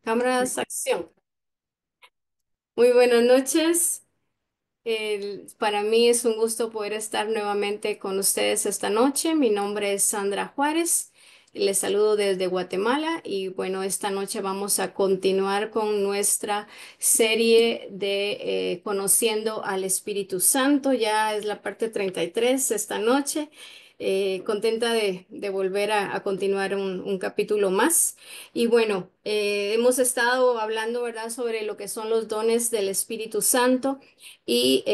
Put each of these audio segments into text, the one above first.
Cámaras, acción. Muy buenas noches. Para mí es un gusto poder estar nuevamente con ustedes esta noche. Mi nombre es Sandra Juárez. Les saludo desde Guatemala y bueno, esta noche vamos a continuar con nuestra serie de Conociendo al Espíritu Santo. Ya es la parte 33 esta noche. Contenta de volver a continuar un capítulo más. Y bueno, hemos estado hablando, ¿verdad?, sobre lo que son los dones del Espíritu Santo y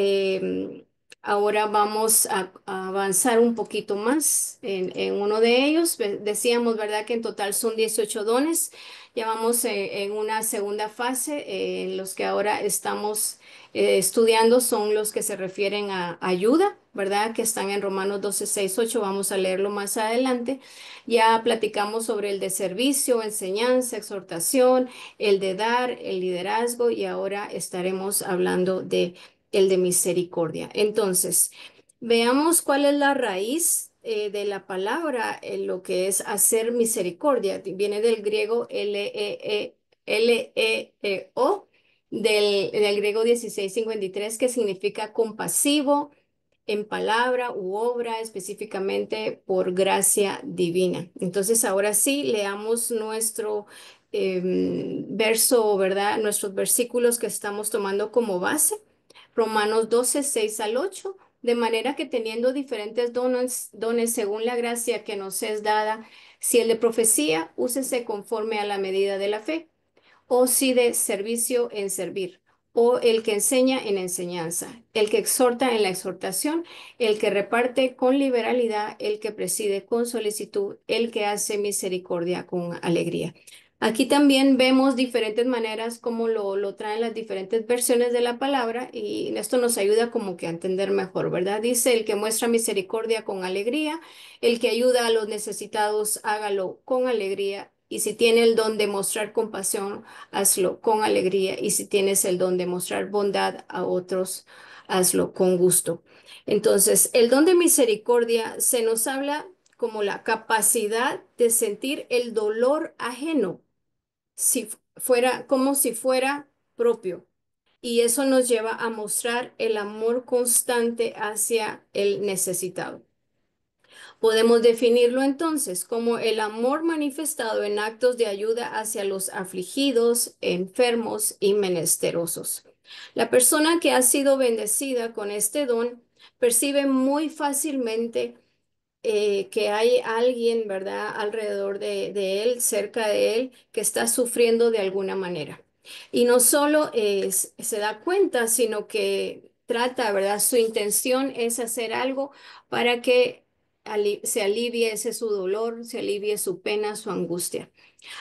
ahora vamos a avanzar un poquito más en uno de ellos. Decíamos, ¿verdad?, que en total son 18 dones. Ya vamos en una segunda fase. Los que ahora estamos estudiando son los que se refieren a ayuda, ¿verdad?, que están en Romanos 12, 6, 8. Vamos a leerlo más adelante. Ya platicamos sobre el de servicio, enseñanza, exhortación, el de dar, el liderazgo y ahora estaremos hablando de el de misericordia. Entonces, veamos cuál es la raíz de la palabra, lo que es hacer misericordia. Viene del griego L-E-E-O, del griego 1653, que significa compasivo en palabra u obra, específicamente por gracia divina. Entonces, ahora sí, leamos nuestro verso, ¿verdad? Nuestros versículos que estamos tomando como base. Romanos 12 6 al 8, de manera que teniendo diferentes dones según la gracia que nos es dada, si el de profecía, úsese conforme a la medida de la fe o si de servicio en servir, o el que enseña en enseñanza, el que exhorta en la exhortación, el que reparte con liberalidad, el que preside con solicitud, el que hace misericordia con alegría. Aquí también vemos diferentes maneras como lo traen las diferentes versiones de la palabra y esto nos ayuda como que a entender mejor, ¿verdad? Dice el que muestra misericordia con alegría, el que ayuda a los necesitados, hágalo con alegría. Y si tiene el don de mostrar compasión, hazlo con alegría. Y si tienes el don de mostrar bondad a otros, hazlo con gusto. Entonces, el don de misericordia se nos habla como la capacidad de sentir el dolor ajeno, si fuera como si fuera propio. Y eso nos lleva a mostrar el amor constante hacia el necesitado. Podemos definirlo entonces como el amor manifestado en actos de ayuda hacia los afligidos, enfermos y menesterosos. La persona que ha sido bendecida con este don percibe muy fácilmente que hay alguien, ¿verdad?, alrededor de él, cerca de él, que está sufriendo de alguna manera. Y no solo se da cuenta, sino que trata, ¿verdad? Su intención es hacer algo para que se alivie ese su dolor, se alivie su pena, su angustia.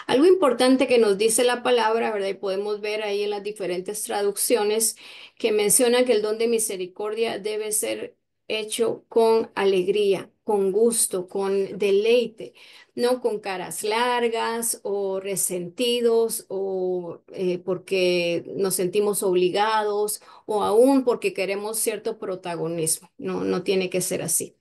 Algo importante que nos dice la palabra, ¿verdad? Y podemos ver ahí en las diferentes traducciones que menciona que el don de misericordia debe ser hecho con alegría, con gusto, con deleite, no con caras largas o resentidos o porque nos sentimos obligados o aún porque queremos cierto protagonismo. No, no tiene que ser así.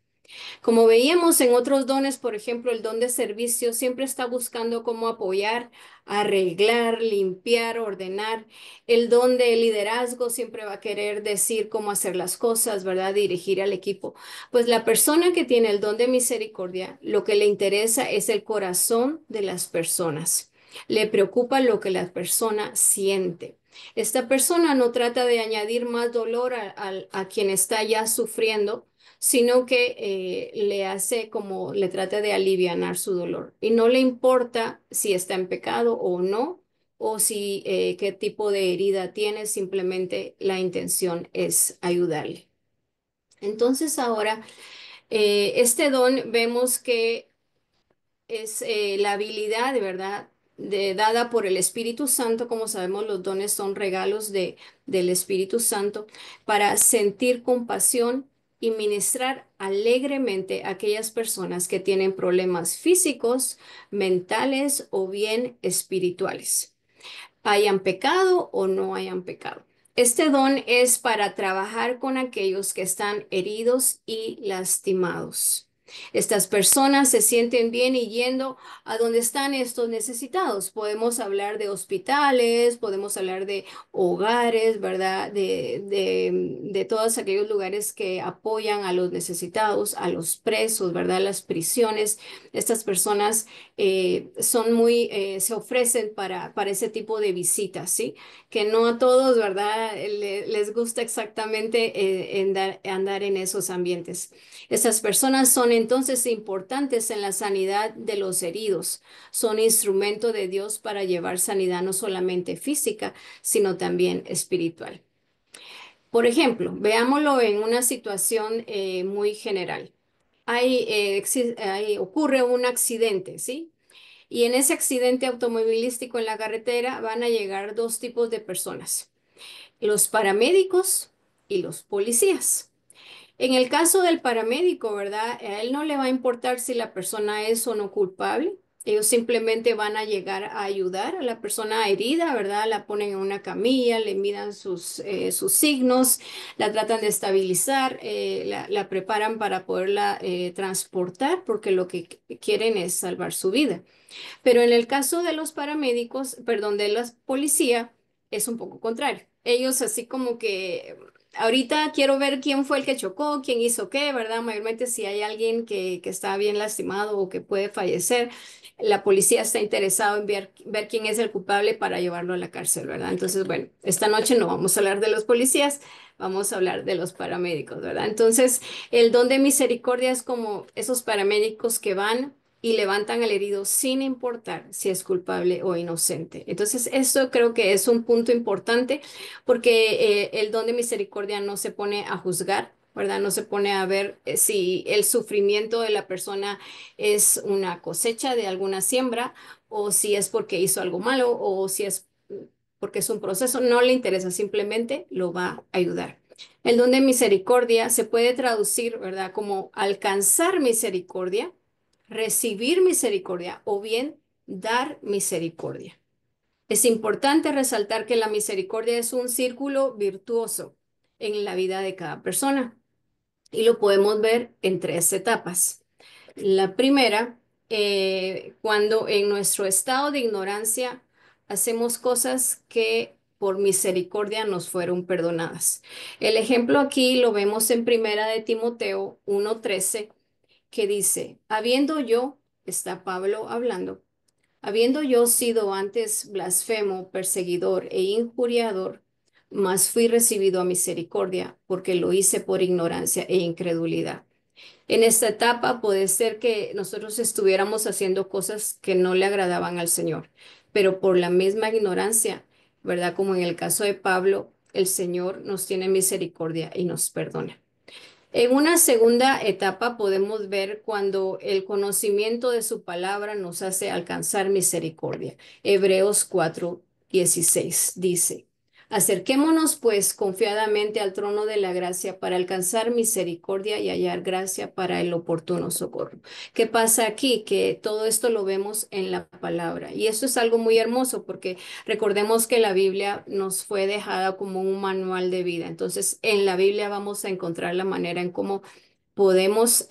Como veíamos en otros dones, por ejemplo, el don de servicio siempre está buscando cómo apoyar, arreglar, limpiar, ordenar. El don de liderazgo siempre va a querer decir cómo hacer las cosas, ¿verdad? Dirigir al equipo. Pues la persona que tiene el don de misericordia, lo que le interesa es el corazón de las personas. Le preocupa lo que la persona siente. Esta persona no trata de añadir más dolor a quien está ya sufriendo, sino que le hace como le trata de alivianar su dolor. Y no le importa si está en pecado o no, o si qué tipo de herida tiene, simplemente la intención es ayudarle. Entonces ahora, este don vemos que es la habilidad, de verdad, dada por el Espíritu Santo. Como sabemos, los dones son regalos del Espíritu Santo para sentir compasión y ministrar alegremente a aquellas personas que tienen problemas físicos, mentales o bien espirituales, hayan pecado o no hayan pecado. Este don es para trabajar con aquellos que están heridos y lastimados. Estas personas se sienten bien y yendo a donde están estos necesitados. Podemos hablar de hospitales, podemos hablar de hogares, ¿verdad? De todos aquellos lugares que apoyan a los necesitados, a los presos, ¿verdad? Las prisiones. Estas personas se ofrecen para ese tipo de visitas, ¿sí? Que no a todos, ¿verdad? Les gusta exactamente andar en esos ambientes. Estas personas son entonces importantes en la sanidad de los heridos. Son instrumento de Dios para llevar sanidad no solamente física, sino también espiritual. Por ejemplo, veámoslo en una situación muy general. Ocurre un accidente, ¿sí? Y en ese accidente automovilístico en la carretera van a llegar dos tipos de personas, los paramédicos y los policías. En el caso del paramédico, ¿verdad? A él no le va a importar si la persona es o no culpable. Ellos simplemente van a llegar a ayudar a la persona herida, ¿verdad? La ponen en una camilla, le midan sus signos, la tratan de estabilizar, la preparan para poderla transportar, porque lo que quieren es salvar su vida. Pero en el caso de los paramédicos, perdón, de la policía, es un poco contrario. Ellos así como que ahorita quiero ver quién fue el que chocó, quién hizo qué, ¿verdad? Mayormente si hay alguien que está bien lastimado o que puede fallecer, la policía está interesado en ver quién es el culpable para llevarlo a la cárcel, ¿verdad? Entonces, bueno, esta noche no vamos a hablar de los policías, vamos a hablar de los paramédicos, ¿verdad? Entonces, el don de misericordia es como esos paramédicos que van y levantan al herido sin importar si es culpable o inocente. Entonces, esto creo que es un punto importante porque el don de misericordia no se pone a juzgar, ¿verdad? No se pone a ver si el sufrimiento de la persona es una cosecha de alguna siembra o si es porque hizo algo malo o si es porque es un proceso. No le interesa, simplemente lo va a ayudar. El don de misericordia se puede traducir, ¿verdad? Como alcanzar misericordia, recibir misericordia o bien dar misericordia. Es importante resaltar que la misericordia es un círculo virtuoso en la vida de cada persona y lo podemos ver en tres etapas. La primera, cuando en nuestro estado de ignorancia hacemos cosas que por misericordia nos fueron perdonadas. El ejemplo aquí lo vemos en Primera de Timoteo 1:13, que dice, habiendo yo, está Pablo hablando, habiendo yo sido antes blasfemo, perseguidor e injuriador, mas fui recibido a misericordia, porque lo hice por ignorancia e incredulidad. En esta etapa puede ser que nosotros estuviéramos haciendo cosas que no le agradaban al Señor, pero por la misma ignorancia, ¿verdad? Como en el caso de Pablo, el Señor nos tiene misericordia y nos perdona. En una segunda etapa podemos ver cuando el conocimiento de su palabra nos hace alcanzar misericordia. Hebreos 4:16 dice, acerquémonos pues confiadamente al trono de la gracia para alcanzar misericordia y hallar gracia para el oportuno socorro. ¿Qué pasa aquí? Que todo esto lo vemos en la palabra y eso es algo muy hermoso porque recordemos que la Biblia nos fue dejada como un manual de vida. Entonces, en la Biblia vamos a encontrar la manera en cómo podemos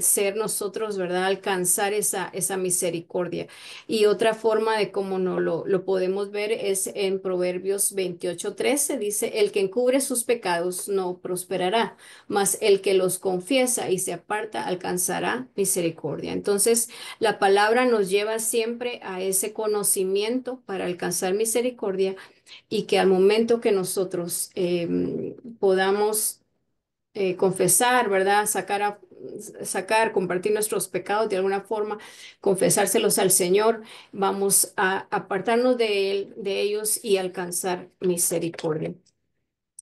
ser nosotros, ¿verdad? Alcanzar esa misericordia. Y otra forma de cómo no lo podemos ver es en Proverbios 28:13. Dice, el que encubre sus pecados no prosperará, mas el que los confiesa y se aparta alcanzará misericordia. Entonces, la palabra nos lleva siempre a ese conocimiento para alcanzar misericordia y que al momento que nosotros podamos confesar, ¿verdad? Compartir nuestros pecados de alguna forma, confesárselos al Señor, vamos a apartarnos de ellos y alcanzar misericordia.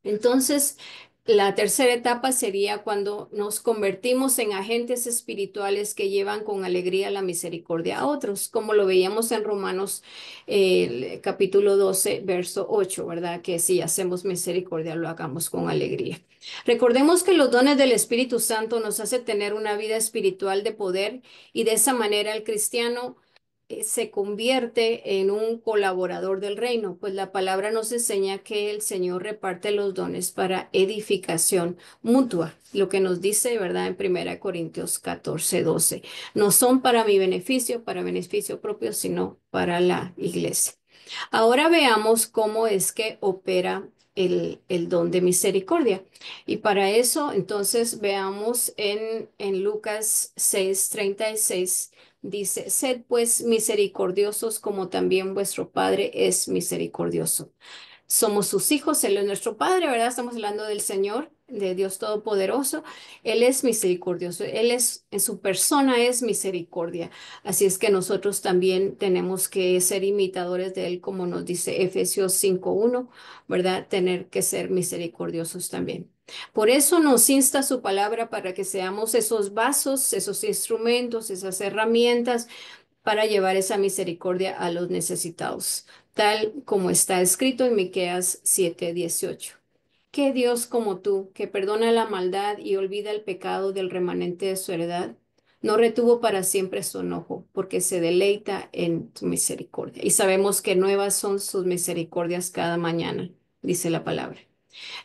Entonces, la tercera etapa sería cuando nos convertimos en agentes espirituales que llevan con alegría la misericordia a otros, como lo veíamos en Romanos capítulo 12, verso 8, ¿verdad? Que si hacemos misericordia, lo hagamos con alegría. Recordemos que los dones del Espíritu Santo nos hace tener una vida espiritual de poder y de esa manera el cristiano se convierte en un colaborador del reino, pues la palabra nos enseña que el Señor reparte los dones para edificación mutua, lo que nos dice, ¿verdad? En 1 Corintios 14:12. No son para mi beneficio, para beneficio propio, sino para la iglesia. Ahora veamos cómo es que opera el don de misericordia. Y para eso, entonces, veamos en Lucas 6:36, dice, sed pues misericordiosos como también vuestro Padre es misericordioso. Somos sus hijos, Él es nuestro Padre, ¿verdad? Estamos hablando del Señor, de Dios Todopoderoso. Él es misericordioso, Él es, en su persona es misericordia. Así es que nosotros también tenemos que ser imitadores de Él, como nos dice Efesios 5:1, ¿verdad? Tener que ser misericordiosos también. Por eso nos insta su palabra para que seamos esos vasos, esos instrumentos, esas herramientas para llevar esa misericordia a los necesitados, tal como está escrito en Miqueas 7:18. ¿Qué Dios como tú, que perdona la maldad y olvida el pecado del remanente de su heredad, no retuvo para siempre su enojo, porque se deleita en tu misericordia? Y sabemos que nuevas son sus misericordias cada mañana, dice la palabra.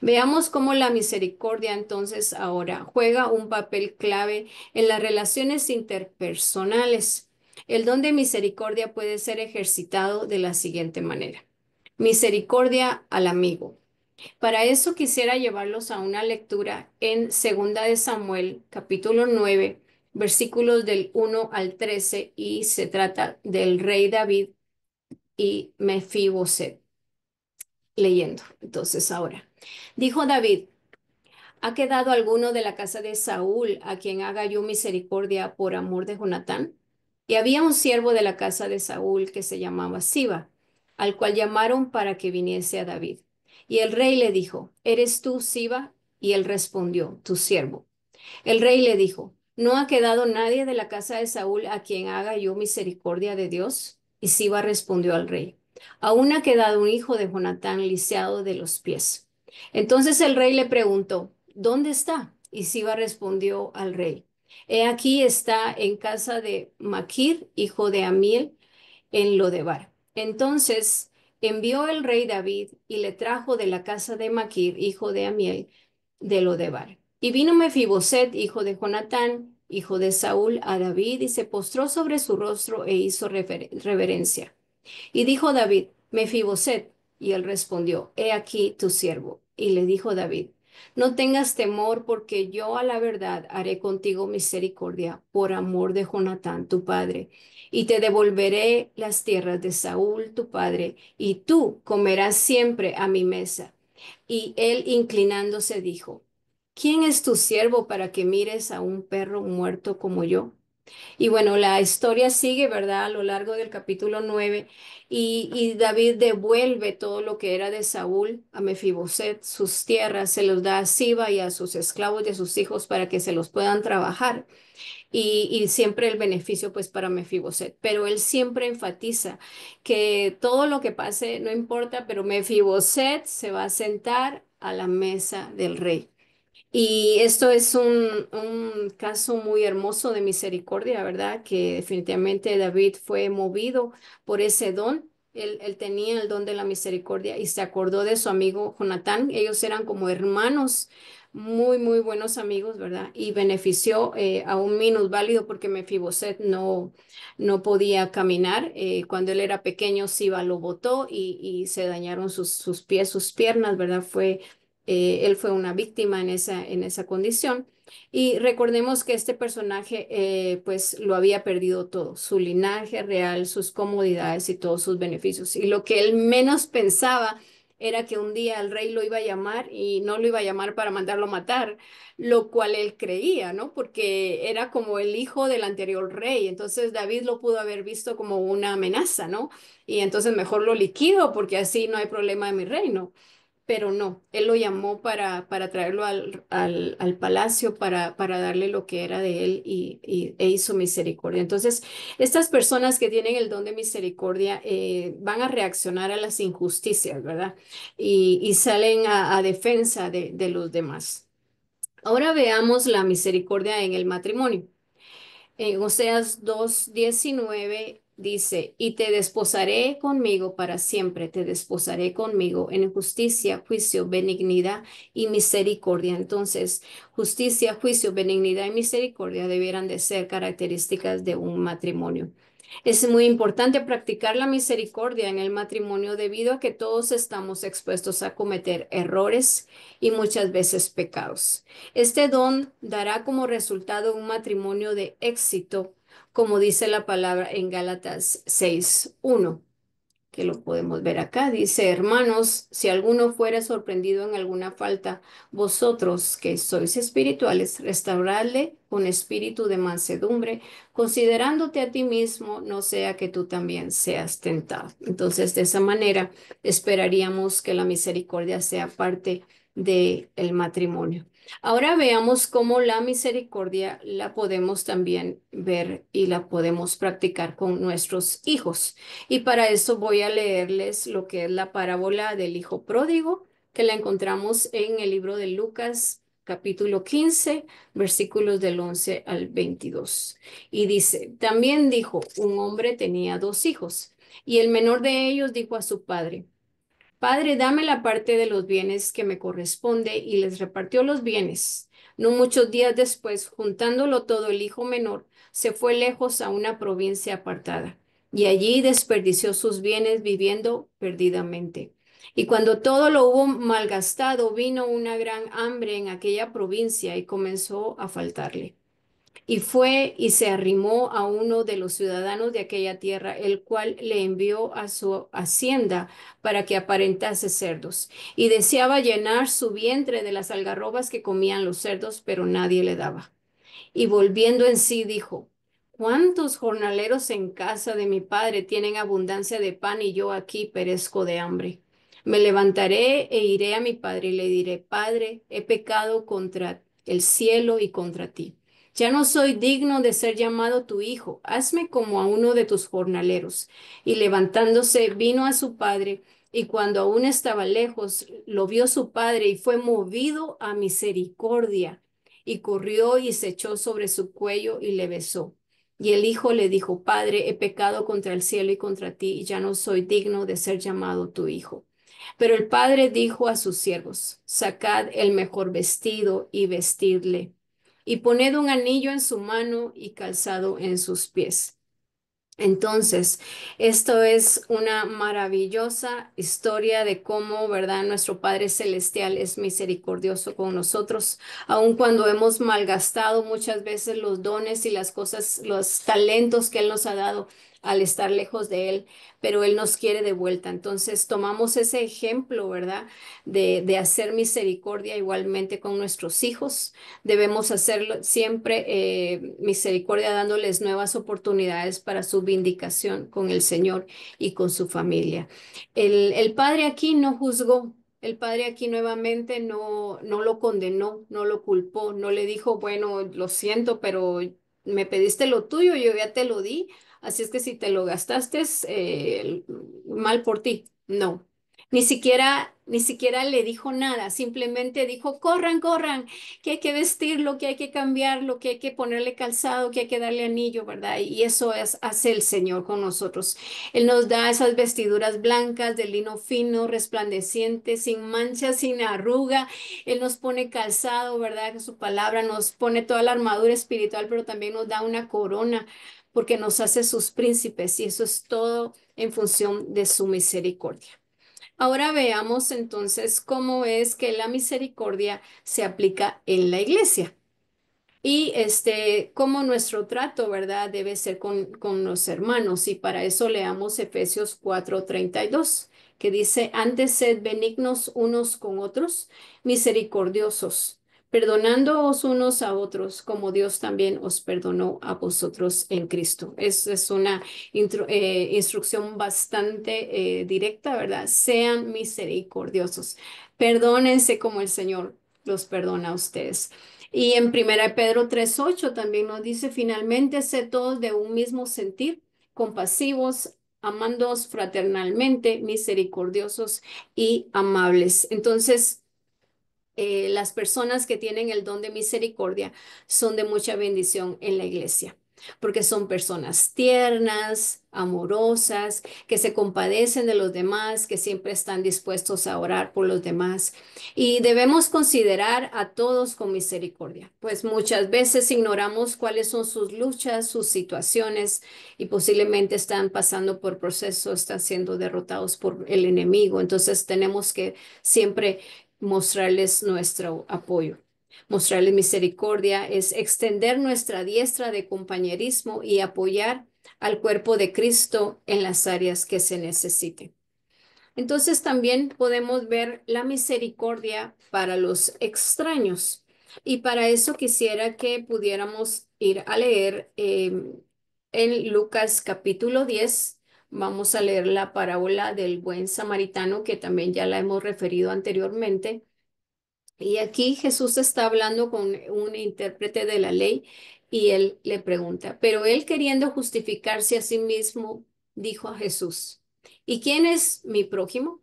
Veamos cómo la misericordia entonces ahora juega un papel clave en las relaciones interpersonales. El don de misericordia puede ser ejercitado de la siguiente manera. Misericordia al amigo. Para eso quisiera llevarlos a una lectura en Segunda de Samuel, capítulo 9, versículos del 1 al 13, y se trata del rey David y Mefiboset. Leyendo. Entonces ahora, dijo David: ¿Ha quedado alguno de la casa de Saúl a quien haga yo misericordia por amor de Jonatán? Y había un siervo de la casa de Saúl que se llamaba Siba, al cual llamaron para que viniese a David. Y el rey le dijo: ¿Eres tú, Siba? Y él respondió: Tu siervo. El rey le dijo: ¿No ha quedado nadie de la casa de Saúl a quien haga yo misericordia de Dios? Y Siba respondió al rey: Aún ha quedado un hijo de Jonatán lisiado de los pies. Entonces el rey le preguntó: ¿Dónde está? Y Siba respondió al rey: He aquí está en casa de Maquir, hijo de Amiel, en Lodebar. Entonces envió el rey David y le trajo de la casa de Maquir, hijo de Amiel, de Lodebar. Y vino Mefiboset, hijo de Jonatán, hijo de Saúl, a David, y se postró sobre su rostro e hizo reverencia. Y dijo David: Mefiboset. Y él respondió: He aquí tu siervo. Y le dijo David: No tengas temor, porque yo a la verdad haré contigo misericordia por amor de Jonatán tu padre, y te devolveré las tierras de Saúl tu padre, y tú comerás siempre a mi mesa. Y él, inclinándose, dijo: ¿Quién es tu siervo para que mires a un perro muerto como yo? Y bueno, la historia sigue, ¿verdad? A lo largo del capítulo 9, y David devuelve todo lo que era de Saúl a Mefiboset, sus tierras, se los da a Siba y a sus esclavos y a sus hijos para que se los puedan trabajar, y siempre el beneficio pues para Mefiboset. Pero él siempre enfatiza que todo lo que pase no importa, pero Mefiboset se va a sentar a la mesa del rey. Y esto es un caso muy hermoso de misericordia, ¿verdad? Que definitivamente David fue movido por ese don. Él tenía el don de la misericordia y se acordó de su amigo Jonatán. Ellos eran como hermanos, muy, muy buenos amigos, ¿verdad? Y benefició a un minusválido porque Mefiboset no podía caminar. Cuando él era pequeño, Siba lo botó y se dañaron sus pies, sus piernas, ¿verdad? Él fue una víctima en esa condición. Y recordemos que este personaje pues lo había perdido todo, su linaje real, sus comodidades y todos sus beneficios. Y lo que él menos pensaba era que un día el rey lo iba a llamar, y no lo iba a llamar para mandarlo a matar, lo cual él creía, ¿no? Porque era como el hijo del anterior rey. Entonces David lo pudo haber visto como una amenaza, ¿no? Y entonces mejor lo liquido porque así no hay problema de mi reino. Pero no, él lo llamó para traerlo al palacio, para darle lo que era de él, e hizo misericordia. Entonces, estas personas que tienen el don de misericordia van a reaccionar a las injusticias, ¿verdad? Y salen a defensa de los demás. Ahora veamos la misericordia en el matrimonio. En Oseas 2:19 dice, y te desposaré conmigo para siempre, te desposaré conmigo en justicia, juicio, benignidad y misericordia. Entonces, justicia, juicio, benignidad y misericordia debieran de ser características de un matrimonio. Es muy importante practicar la misericordia en el matrimonio debido a que todos estamos expuestos a cometer errores y muchas veces pecados. Este don dará como resultado un matrimonio de éxito, como dice la palabra en Gálatas 6:1, que lo podemos ver acá. Dice, hermanos, si alguno fuera sorprendido en alguna falta, vosotros que sois espirituales, restauradle con espíritu de mansedumbre, considerándote a ti mismo, no sea que tú también seas tentado. Entonces, de esa manera, esperaríamos que la misericordia sea parte del matrimonio. Ahora veamos cómo la misericordia la podemos también ver y la podemos practicar con nuestros hijos. Y para eso voy a leerles lo que es la parábola del hijo pródigo, que la encontramos en el libro de Lucas, capítulo 15, versículos del 11 al 22. Y dice, también dijo, un hombre tenía dos hijos, y el menor de ellos dijo a su padre, Padre, dame la parte de los bienes que me corresponde, y les repartió los bienes. No muchos días después, juntándolo todo, el hijo menor se fue lejos a una provincia apartada, y allí desperdició sus bienes viviendo perdidamente. Y cuando todo lo hubo malgastado, vino una gran hambre en aquella provincia y comenzó a faltarle. Y fue y se arrimó a uno de los ciudadanos de aquella tierra, el cual le envió a su hacienda para que aparentase cerdos. Y deseaba llenar su vientre de las algarrobas que comían los cerdos, pero nadie le daba. Y volviendo en sí, dijo, ¿cuántos jornaleros en casa de mi padre tienen abundancia de pan y yo aquí perezco de hambre? Me levantaré e iré a mi padre y le diré, Padre, he pecado contra el cielo y contra ti. Ya no soy digno de ser llamado tu hijo. Hazme como a uno de tus jornaleros. Y levantándose, vino a su padre, y cuando aún estaba lejos, lo vio su padre y fue movido a misericordia y corrió y se echó sobre su cuello y le besó. Y el hijo le dijo, Padre, he pecado contra el cielo y contra ti, y ya no soy digno de ser llamado tu hijo. Pero el padre dijo a sus siervos, sacad el mejor vestido y vestidle, y poned un anillo en su mano y calzado en sus pies. Entonces, esto es una maravillosa historia de cómo, ¿verdad? Nuestro Padre Celestial es misericordioso con nosotros, aun cuando hemos malgastado muchas veces los dones y las cosas, los talentos que Él nos ha dado al estar lejos de Él, pero Él nos quiere de vuelta. Entonces, tomamos ese ejemplo, ¿verdad? De hacer misericordia igualmente con nuestros hijos. Debemos hacerlo siempre misericordia, dándoles nuevas oportunidades para su vindicación con el Señor y con su familia. El padre aquí no juzgó. El padre aquí nuevamente no lo condenó, no lo culpó, no le dijo, bueno, lo siento, pero me pediste lo tuyo, yo ya te lo di, así es que si te lo gastaste, mal por ti. No, ni siquiera le dijo nada, simplemente dijo, corran, corran, que hay que vestirlo, que hay que cambiarlo, que hay que ponerle calzado, que hay que darle anillo, ¿verdad? Y eso hace el Señor con nosotros. Él nos da esas vestiduras blancas de lino fino, resplandeciente, sin mancha, sin arruga. Él nos pone calzado, ¿verdad? Que su palabra nos pone toda la armadura espiritual, pero también nos da una corona porque nos hace sus príncipes y eso es todo en función de su misericordia. Ahora veamos entonces cómo es que la misericordia se aplica en la iglesia y cómo nuestro trato, ¿verdad? Debe ser con los hermanos y para eso leamos Efesios 4:32, que dice, antes sed benignos unos con otros, misericordiosos, perdonándoos unos a otros, como Dios también os perdonó a vosotros en Cristo. Es una instrucción bastante directa, ¿verdad? Sean misericordiosos. Perdónense como el Señor los perdona a ustedes. Y en 1 Pedro 3:8 también nos dice, finalmente, sed todos de un mismo sentir, compasivos, amándoos fraternalmente, misericordiosos y amables. Entonces, las personas que tienen el don de misericordia son de mucha bendición en la iglesia. porque son personas tiernas, amorosas, que se compadecen de los demás, que siempre están dispuestos a orar por los demás. Y debemos considerar a todos con misericordia, pues muchas veces ignoramos cuáles son sus luchas, sus situaciones y posiblemente están pasando por procesos, están siendo derrotados por el enemigo. Entonces tenemos que siempre mostrarles nuestro apoyo. Mostrarles misericordia es extender nuestra diestra de compañerismo y apoyar al cuerpo de Cristo en las áreas que se necesiten. Entonces también podemos ver la misericordia para los extraños. Y para eso quisiera que pudiéramos ir a leer en Lucas capítulo 10. Vamos a leer la parábola del buen samaritano, que también ya la hemos referido anteriormente. Y aquí Jesús está hablando con un intérprete de la ley y él le pregunta, pero él queriendo justificarse a sí mismo, dijo a Jesús, ¿y quién es mi prójimo?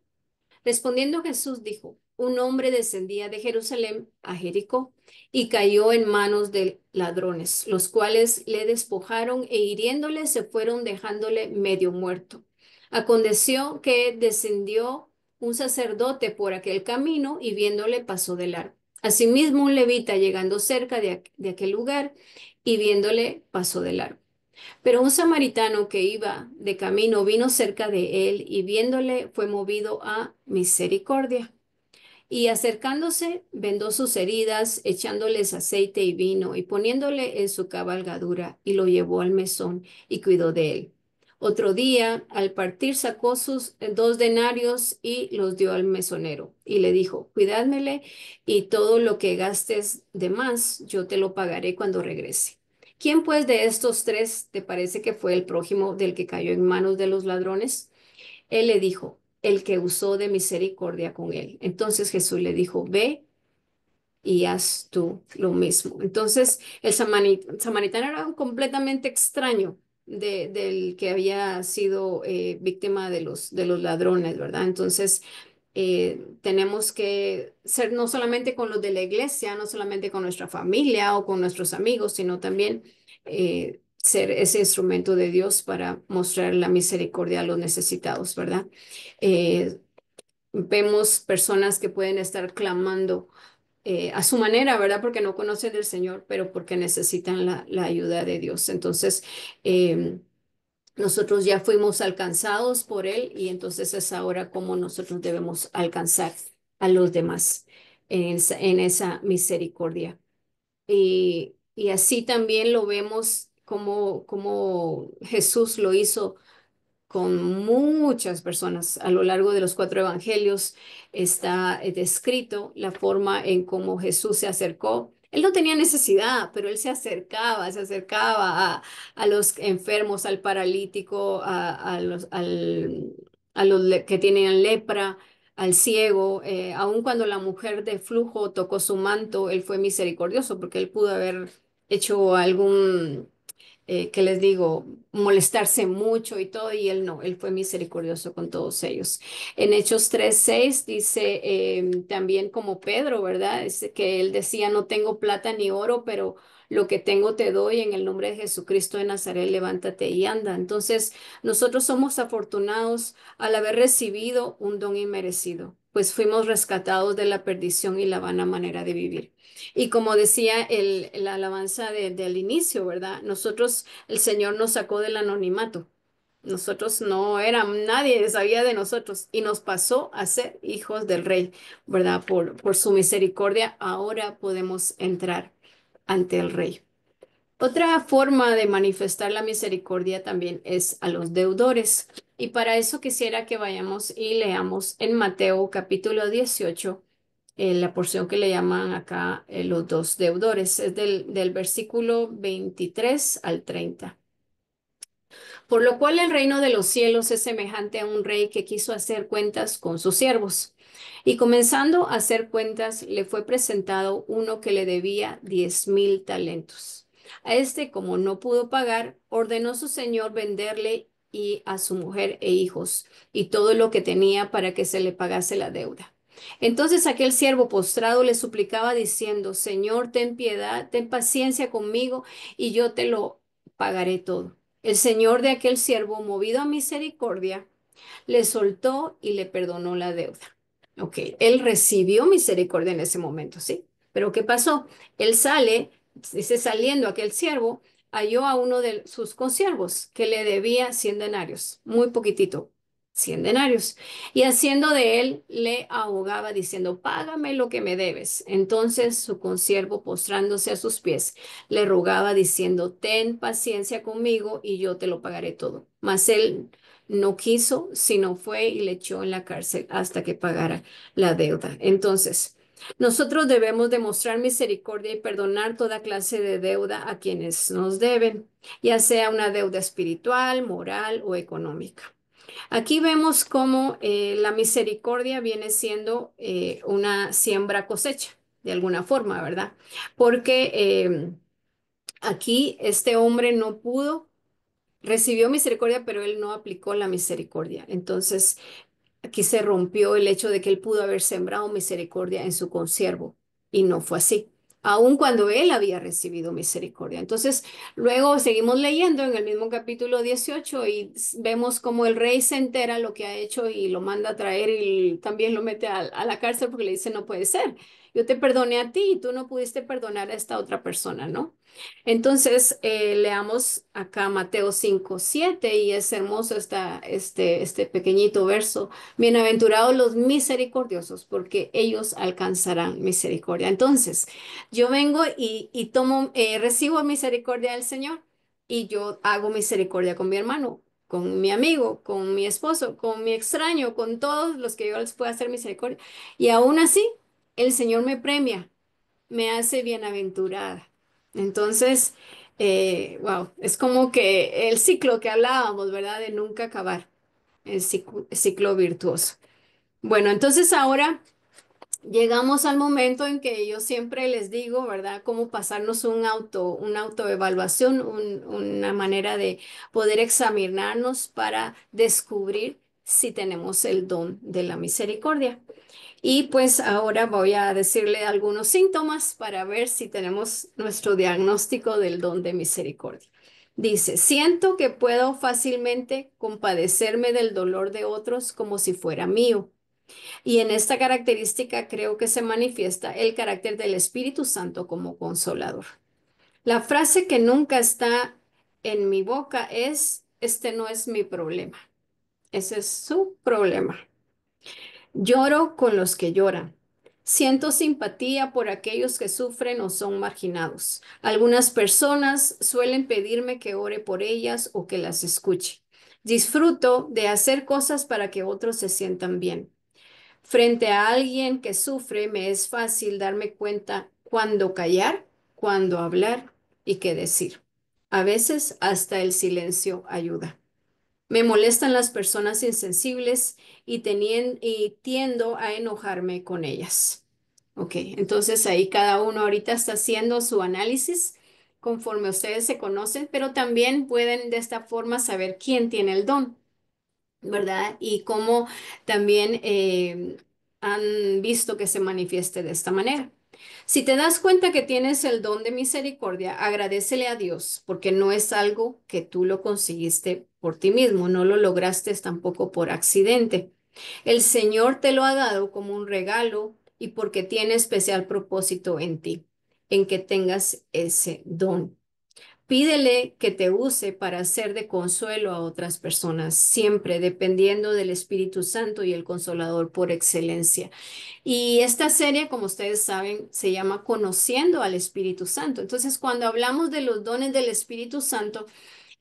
Respondiendo Jesús dijo, un hombre descendía de Jerusalén a Jericó y cayó en manos de ladrones, los cuales le despojaron e hiriéndole se fueron dejándole medio muerto. Aconteció que descendió un sacerdote por aquel camino y viéndole pasó de largo. Asimismo un levita llegando cerca de aquel lugar y viéndole pasó de largo. Pero un samaritano que iba de camino vino cerca de él y viéndole fue movido a misericordia. Y acercándose, vendó sus heridas, echándoles aceite y vino, y poniéndole en su cabalgadura, y lo llevó al mesón, y cuidó de él. Otro día, al partir, sacó sus 2 denarios y los dio al mesonero, y le dijo, cuidádmele, y todo lo que gastes de más, yo te lo pagaré cuando regrese. ¿Quién pues de estos tres te parece que fue el prójimo del que cayó en manos de los ladrones? Él le dijo, el que usó de misericordia con él. Entonces Jesús le dijo, ve y haz tú lo mismo. Entonces el samaritano era un completamente extraño del que había sido víctima de los ladrones, ¿verdad? Entonces tenemos que ser no solamente con los de la iglesia, no solamente con nuestra familia o con nuestros amigos, sino también ser ese instrumento de Dios para mostrar la misericordia a los necesitados, ¿verdad? Eh, Vemos personas que pueden estar clamando a su manera, ¿verdad? Porque no conocen del Señor, pero porque necesitan la ayuda de Dios. Entonces, eh, nosotros ya fuimos alcanzados por Él y entonces es ahora como nosotros debemos alcanzar a los demás en esa misericordia. Y así también lo vemos como Jesús lo hizo con muchas personas. A lo largo de los 4 evangelios está descrito la forma en cómo Jesús se acercó. Él no tenía necesidad, pero él se acercaba a los enfermos, al paralítico, a los que tienen lepra, al ciego. Aun cuando la mujer de flujo tocó su manto, él fue misericordioso porque él pudo haber hecho algún que les digo, molestarse mucho y todo, y él no, él fue misericordioso con todos ellos. En Hechos 3:6 dice también como Pedro, ¿verdad? Es que él decía, no tengo plata ni oro, pero lo que tengo te doy en el nombre de Jesucristo de Nazaret, levántate y anda. Entonces, nosotros somos afortunados al haber recibido un don inmerecido, pues fuimos rescatados de la perdición y la vana manera de vivir. Y como decía la alabanza del inicio, ¿verdad? Nosotros, el Señor nos sacó del anonimato. Nosotros no éramos, nadie sabía de nosotros y nos pasó a ser hijos del Rey, ¿verdad? Por su misericordia, ahora podemos entrar ante el Rey. Otra forma de manifestar la misericordia también es a los deudores. Y para eso quisiera que vayamos y leamos en Mateo capítulo 18 la porción que le llaman acá los dos deudores. Es del versículo 23 al 30. Por lo cual el reino de los cielos es semejante a un rey que quiso hacer cuentas con sus siervos. Y comenzando a hacer cuentas, le fue presentado uno que le debía 10,000 talentos. A este, como no pudo pagar, ordenó su señor venderle y a su mujer e hijos y todo lo que tenía para que se le pagase la deuda. Entonces aquel siervo postrado le suplicaba diciendo, Señor, ten piedad, ten paciencia conmigo y yo te lo pagaré todo. El señor de aquel siervo, movido a misericordia, le soltó y le perdonó la deuda. Ok, él recibió misericordia en ese momento, ¿sí? Pero ¿qué pasó? Él sale, dice saliendo aquel siervo, halló a uno de sus consiervos que le debía 100 denarios, muy poquitito, 100 denarios. Y haciendo de él, le ahogaba diciendo, págame lo que me debes. Entonces su consiervo, postrándose a sus pies, le rogaba diciendo, ten paciencia conmigo y yo te lo pagaré todo. Mas él no quiso, sino fue y le echó en la cárcel hasta que pagara la deuda. Entonces, nosotros debemos demostrar misericordia y perdonar toda clase de deuda a quienes nos deben, ya sea una deuda espiritual, moral o económica. Aquí vemos cómo la misericordia viene siendo una siembra cosecha, de alguna forma, ¿verdad? Porque aquí este hombre no pudo, recibió misericordia, pero él no aplicó la misericordia. Entonces, aquí se rompió el hecho de que él pudo haber sembrado misericordia en su consiervo y no fue así, aun cuando él había recibido misericordia. Entonces, luego seguimos leyendo en el mismo capítulo 18 y vemos cómo el rey se entera lo que ha hecho y lo manda a traer y también lo mete a la cárcel porque le dice, no puede ser. Yo te perdoné a ti y tú no pudiste perdonar a esta otra persona, ¿no? Entonces, leamos acá Mateo 5:7 y es hermoso este pequeñito verso. Bienaventurados los misericordiosos, porque ellos alcanzarán misericordia. Entonces, yo vengo y tomo, recibo misericordia del Señor y yo hago misericordia con mi hermano, con mi amigo, con mi esposo, con mi extraño, con todos los que yo les pueda hacer misericordia. Y aún así, el Señor me premia, me hace bienaventurada. Entonces, wow, es como que el ciclo que hablábamos, ¿verdad? De nunca acabar, el ciclo virtuoso. Bueno, entonces ahora llegamos al momento en que yo siempre les digo, ¿verdad? Cómo pasarnos una autoevaluación, una manera de poder examinarnos para descubrir si tenemos el don de la misericordia. Y pues ahora voy a decirle algunos síntomas para ver si tenemos nuestro diagnóstico del don de misericordia. Dice, siento que puedo fácilmente compadecerme del dolor de otros como si fuera mío. Y en esta característica creo que se manifiesta el carácter del Espíritu Santo como consolador. La frase que nunca está en mi boca es, este no es mi problema, ese es su problema. Lloro con los que lloran. Siento simpatía por aquellos que sufren o son marginados. Algunas personas suelen pedirme que ore por ellas o que las escuche. Disfruto de hacer cosas para que otros se sientan bien. Frente a alguien que sufre, me es fácil darme cuenta cuándo callar, cuándo hablar y qué decir. A veces hasta el silencio ayuda. Me molestan las personas insensibles y tiendo a enojarme con ellas. Ok, entonces ahí cada uno ahorita está haciendo su análisis conforme ustedes se conocen, pero también pueden de esta forma saber quién tiene el don, ¿verdad? Y cómo también han visto que se manifieste de esta manera. Si te das cuenta que tienes el don de misericordia, agradécele a Dios, porque no es algo que tú lo conseguiste por ti mismo, no lo lograste tampoco por accidente. El Señor te lo ha dado como un regalo y porque tiene especial propósito en ti, en que tengas ese don. Pídele que te use para ser de consuelo a otras personas, siempre dependiendo del Espíritu Santo y el Consolador por excelencia. Y esta serie, como ustedes saben, se llama Conociendo al Espíritu Santo. Entonces, cuando hablamos de los dones del Espíritu Santo,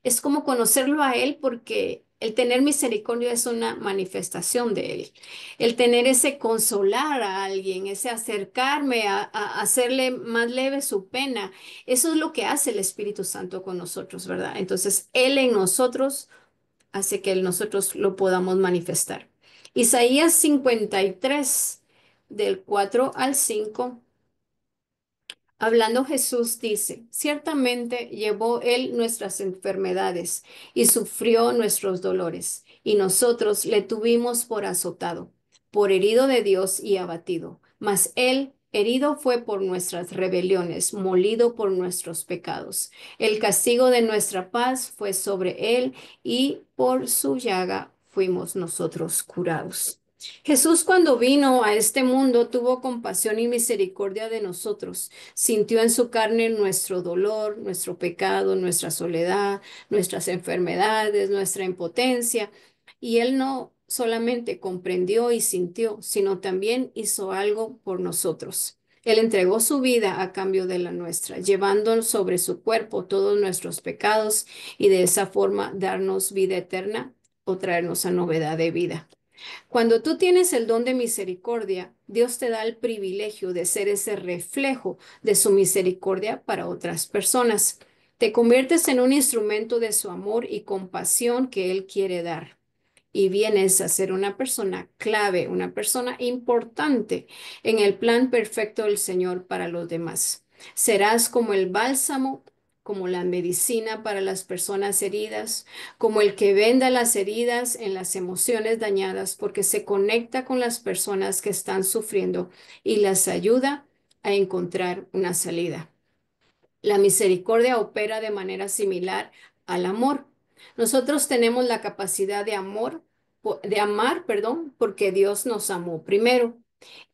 es como conocerlo a Él porque el tener misericordia es una manifestación de Él. El tener ese consolar a alguien, ese acercarme a hacerle más leve su pena, eso es lo que hace el Espíritu Santo con nosotros, ¿verdad? Entonces, Él en nosotros hace que nosotros lo podamos manifestar. Isaías 53, del 4 al 5. Hablando Jesús dice, ciertamente llevó Él nuestras enfermedades y sufrió nuestros dolores, y nosotros le tuvimos por azotado, por herido de Dios y abatido. Mas Él Herido fue por nuestras rebeliones, molido por nuestros pecados. El castigo de nuestra paz fue sobre él y por su llaga fuimos nosotros curados. Jesús cuando vino a este mundo tuvo compasión y misericordia de nosotros. Sintió en su carne nuestro dolor, nuestro pecado, nuestra soledad, nuestras enfermedades, nuestra impotencia. Y él no solamente comprendió y sintió, sino también hizo algo por nosotros. Él entregó su vida a cambio de la nuestra, llevando sobre su cuerpo todos nuestros pecados y de esa forma darnos vida eterna o traernos a novedad de vida. Cuando tú tienes el don de misericordia, Dios te da el privilegio de ser ese reflejo de su misericordia para otras personas. Te conviertes en un instrumento de su amor y compasión que Él quiere dar y vienes a ser una persona clave, una persona importante en el plan perfecto del Señor para los demás. Serás como el bálsamo, como la medicina para las personas heridas, como el que venda las heridas en las emociones dañadas, porque se conecta con las personas que están sufriendo y las ayuda a encontrar una salida. La misericordia opera de manera similar al amor. Nosotros tenemos la capacidad de de amar, perdón, porque Dios nos amó primero.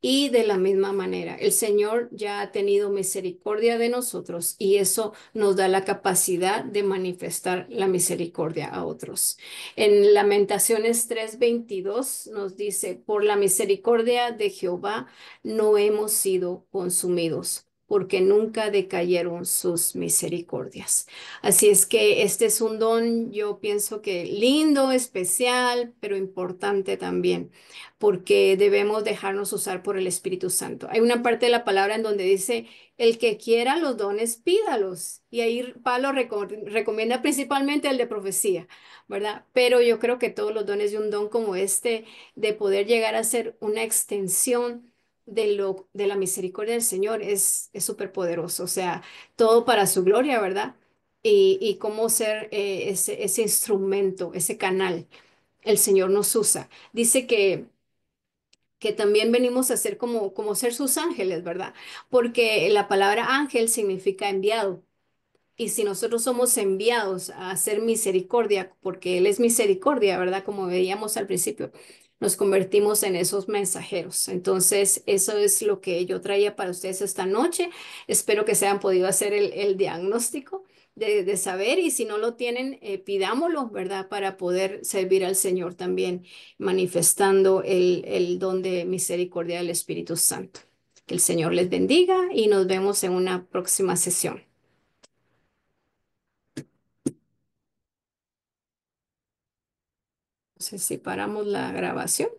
Y de la misma manera, el Señor ya ha tenido misericordia de nosotros y eso nos da la capacidad de manifestar la misericordia a otros. En Lamentaciones 3:22 nos dice, por la misericordia de Jehová no hemos sido consumidos, porque nunca decayeron sus misericordias. Así es que este es un don, yo pienso que lindo, especial, pero importante también porque debemos dejarnos usar por el Espíritu Santo. Hay una parte de la palabra en donde dice, el que quiera los dones, pídalos. Y ahí Pablo recomienda principalmente el de profecía, ¿verdad? Pero yo creo que todos los dones de un don como este, de poder llegar a ser una extensión de la misericordia del Señor, es súper poderoso. O sea, todo para su gloria, ¿verdad? Y cómo ser ese instrumento, ese canal. El Señor nos usa. Dice que también venimos a ser como ser sus ángeles, ¿verdad? Porque la palabra ángel significa enviado. Y si nosotros somos enviados a hacer misericordia, porque Él es misericordia, ¿verdad? Como veíamos al principio, nos convertimos en esos mensajeros. Entonces, eso es lo que yo traía para ustedes esta noche. Espero que se hayan podido hacer el diagnóstico de saber y si no lo tienen, pidámoslo, ¿verdad? Para poder servir al Señor también, manifestando el don de misericordia del Espíritu Santo. Que el Señor les bendiga y nos vemos en una próxima sesión. No sé si paramos la grabación.